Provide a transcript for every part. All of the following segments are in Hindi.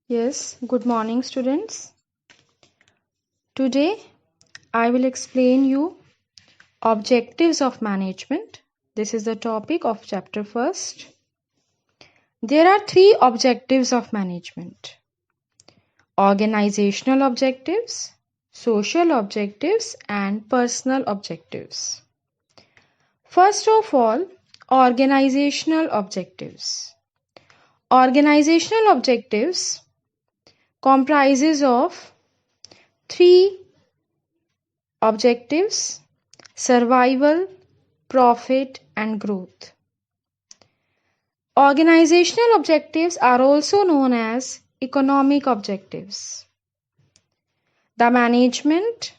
Yes, good morning, students. Today, I will explain you objectives of management. This is the topic of chapter first. There are three objectives of management: organizational objectives, social objectives, and personal objectives. First of all, organizational objectives. Organizational objectives comprises of three objectives: survival, profit, and growth. Organizational objectives are also known as economic objectives. The management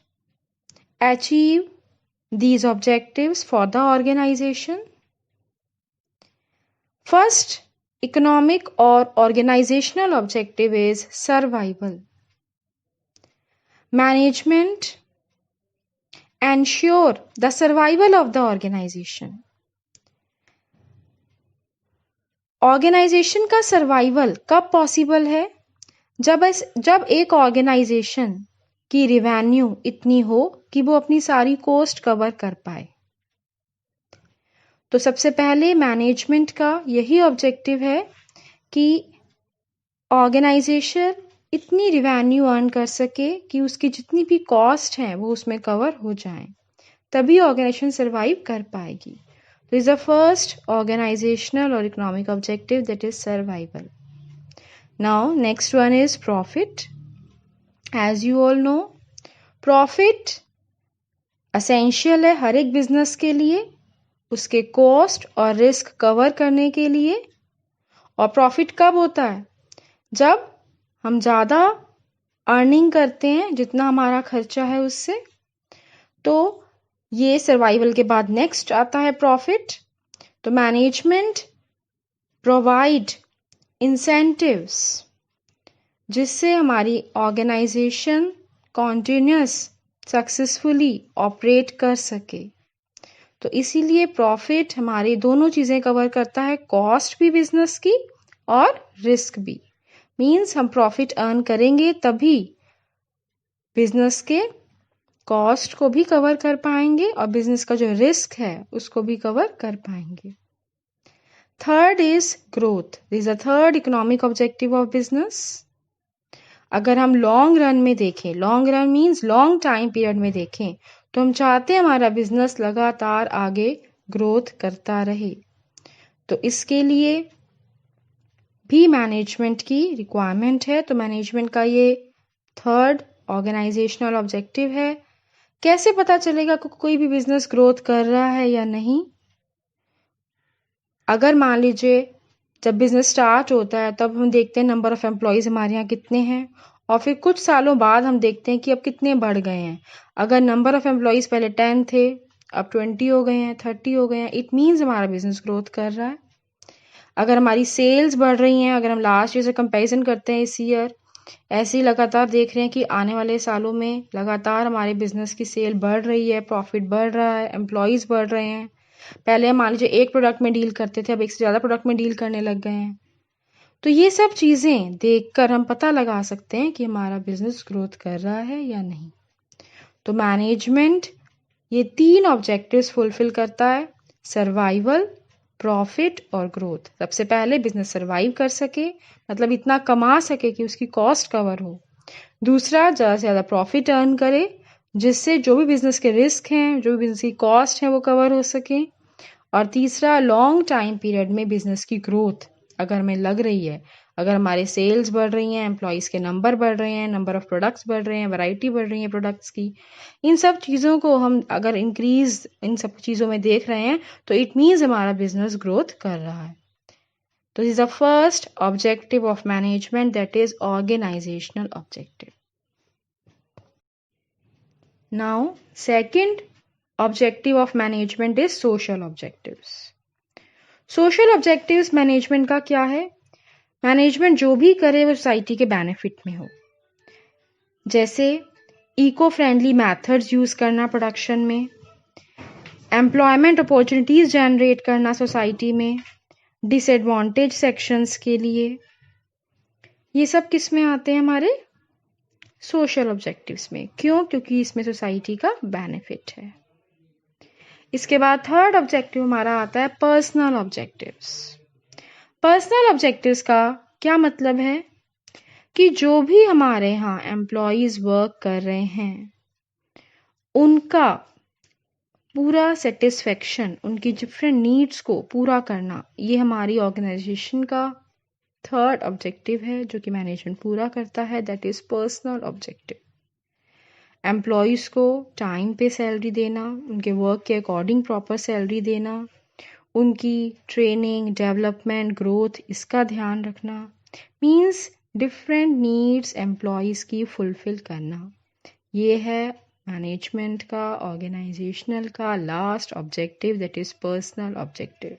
achieve these objectives for the organization. First, economic or organizational objective is survival. Management ensure the survival of the organization. Organization का सर्वाइवल कब पॉसिबल है? जब एक ऑर्गेनाइजेशन की रिवेन्यू इतनी हो कि वो अपनी सारी कॉस्ट कवर कर पाए। तो सबसे पहले मैनेजमेंट का यही ऑब्जेक्टिव है कि ऑर्गेनाइजेशन इतनी रिवेन्यू अर्न कर सके कि उसकी जितनी भी कॉस्ट है वो उसमें कवर हो जाए, तभी ऑर्गेनाइजेशन सर्वाइव कर पाएगी। This is the first organizational or economic objective, that is survival. Now, next one is profit. As you all know, profit essential है हर एक बिजनेस के लिए, उसके कॉस्ट और रिस्क कवर करने के लिए। और प्रॉफिट कब होता है? जब हम ज़्यादा अर्निंग करते हैं जितना हमारा खर्चा है उससे। तो ये सर्वाइवल के बाद नेक्स्ट आता है प्रॉफिट। तो मैनेजमेंट प्रोवाइड इंसेंटिव्स जिससे हमारी ऑर्गेनाइजेशन कॉन्टिन्यूस सक्सेसफुली ऑपरेट कर सके। तो इसीलिए प्रॉफिट हमारी दोनों चीज़ें कवर करता है, कॉस्ट भी बिजनेस की और रिस्क भी। मीन्स हम प्रॉफिट अर्न करेंगे तभी बिजनेस के कॉस्ट को भी कवर कर पाएंगे और बिजनेस का जो रिस्क है उसको भी कवर कर पाएंगे। Third is growth. This is the third economic objective of business. अगर हम लॉन्ग रन में देखें, long run means long time period में देखें, तो हम चाहते हैं हमारा बिजनेस लगातार आगे ग्रोथ करता रहे। तो इसके लिए भी मैनेजमेंट की रिक्वायरमेंट है। तो मैनेजमेंट का ये थर्ड ऑर्गेनाइजेशनल ऑब्जेक्टिव है। कैसे पता चलेगा कि कोई भी बिजनेस ग्रोथ कर रहा है या नहीं? अगर मान लीजिए जब बिजनेस स्टार्ट होता है तब हम देखते हैं नंबर ऑफ एम्प्लॉयज़ हमारे यहाँ कितने हैं, और फिर कुछ सालों बाद हम देखते हैं कि अब कितने बढ़ गए हैं। अगर नंबर ऑफ एम्प्लॉयज़ पहले 10 थे, अब 20 हो गए हैं, 30 हो गए हैं, इट मीन्स हमारा बिजनेस ग्रोथ कर रहा है। अगर हमारी सेल्स बढ़ रही हैं, अगर हम लास्ट ईयर से कंपेरिजन करते हैं इस ईयर, ऐसे ही लगातार देख रहे हैं कि आने वाले सालों में लगातार हमारे बिजनेस की सेल बढ़ रही है, प्रॉफिट बढ़ रहा है, एम्प्लॉयज़ बढ़ रहे हैं। पहले हम मान लीजिए एक प्रोडक्ट में डील करते थे, अब एक से ज़्यादा प्रोडक्ट में डील करने लग गए हैं। तो ये सब चीज़ें देखकर हम पता लगा सकते हैं कि हमारा बिजनेस ग्रोथ कर रहा है या नहीं। तो मैनेजमेंट ये तीन ऑब्जेक्टिव्स फुलफिल करता है: सर्वाइवल, प्रॉफिट और ग्रोथ। सबसे पहले बिजनेस सर्वाइव कर सके, मतलब इतना कमा सके कि उसकी कॉस्ट कवर हो। दूसरा, ज़्यादा से ज़्यादा प्रॉफिट अर्न करे जिससे जो भी बिजनेस के रिस्क हैं, जो भी बिजनेस की कॉस्ट है वो कवर हो सके। और तीसरा, लॉन्ग टाइम पीरियड में बिजनेस की ग्रोथ अगर हमें लग रही है, अगर हमारे सेल्स बढ़ रही हैं, एम्प्लॉयज़ के नंबर बढ़ रहे हैं, नंबर ऑफ प्रोडक्ट्स बढ़ रहे हैं, वैरायटी बढ़ रही है प्रोडक्ट्स की, इन सब चीज़ों को हम अगर इंक्रीज इन सब चीज़ों में देख रहे हैं तो इट मीन्स हमारा बिजनेस ग्रोथ कर रहा है। तो this is the first objective of management, that is organisational objective. Now second objective of management is social objectives. Social objectives management का क्या है? मैनेजमेंट जो भी करे वो सोसाइटी के बेनिफिट में हो। जैसे इको फ्रेंडली मेथड्स यूज करना प्रोडक्शन में, एम्प्लॉयमेंट अपॉर्चुनिटीज जनरेट करना सोसाइटी में, डिसएडवांटेज सेक्शंस के लिए, ये सब किस में आते हैं? हमारे सोशल ऑब्जेक्टिव्स में। क्यों? क्योंकि इसमें सोसाइटी का बेनिफिट है। इसके बाद थर्ड ऑब्जेक्टिव हमारा आता है पर्सनल ऑब्जेक्टिव्स। पर्सनल ऑब्जेक्टिव्स का क्या मतलब है कि जो भी हमारे यहाँ एम्प्लॉयज वर्क कर रहे हैं उनका पूरा सेटिस्फेक्शन, उनकी डिफरेंट नीड्स को पूरा करना, ये हमारी ऑर्गेनाइजेशन का थर्ड ऑब्जेक्टिव है जो कि मैनेजमेंट पूरा करता है। That is personal objective. Employees को टाइम पे सैलरी देना, उनके वर्क के अकॉर्डिंग प्रॉपर सैलरी देना, उनकी ट्रेनिंग, डेवलपमेंट, ग्रोथ, इसका ध्यान रखना, मीन्स डिफरेंट नीड्स एम्प्लॉयज़ की फुलफिल करना। ये है मैनेजमेंट का, ऑर्गेनाइजेशनल का last objective, that is personal objective.